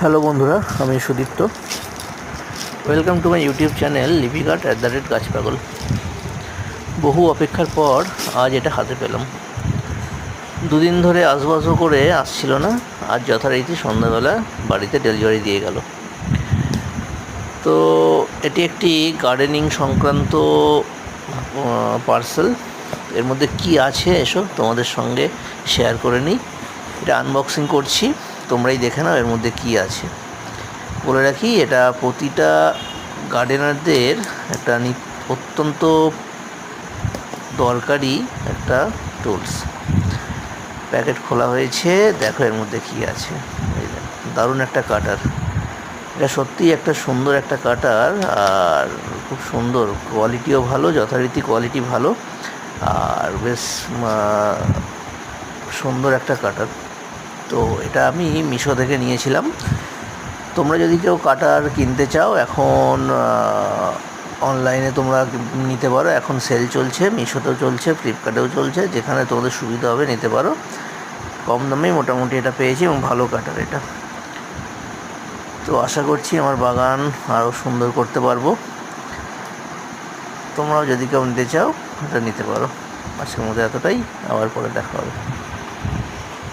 Hello বন্ধুরা, আমি Sudipta. Welcome to my YouTube channel লিপিকার্ট @গাছ পাগল। বহু অপেক্ষার পর আজ এটা হাতে পেলাম। দুদিন ধরে আসবাসও করে আসছিল না, আজ যথারীতি সন্ধ্যাবেলা বাড়িতে ডেলিভারি দিয়ে গেল। তো এটি একটি গার্ডেনিং সংক্রান্ত পার্সেল। এর মধ্যে কি আছে এসো তোমাদের সঙ্গে শেয়ার করে নিই। এটা আনবক্সিং করছি, তোমরাই দেখে নাও এর মধ্যে কি আছে। বলে রাখি, এটা প্রতিটা গার্ডেনারদের একটা অত্যন্ত দরকারি একটা টুলস। প্যাকেট খোলা হয়েছে, দেখো এর মধ্যে কী আছে। এই দেখো, দারুণ একটা কাটার। এটা সত্যিই একটা সুন্দর একটা কাটার, আর খুব সুন্দর, কোয়ালিটিও ভালো, যথারীতি কোয়ালিটি ভালো, আর বেশ সুন্দর একটা কাটার। তো এটা আমি মিশো থেকে নিয়েছিলাম। তোমরা যদি কেউ কাটার কিনতে চাও, এখন অনলাইনে তোমরা নিতে পারো। এখন সেল চলছে, মিশোতেও চলছে, ফ্লিপকার্টেও চলছে, যেখানে তোমাদের সুবিধা হবে নিতে পারো। কম দামেই মোটামুটি এটা পেয়েছি এবং ভালো কাটার এটা। তো আশা করছি আমার বাগান আরও সুন্দর করতে পারবো। তোমরাও যদি কেউ নিতে চাও এটা নিতে পারো। আজকের মধ্যে এতটাই, আবার পরে দেখা হবে।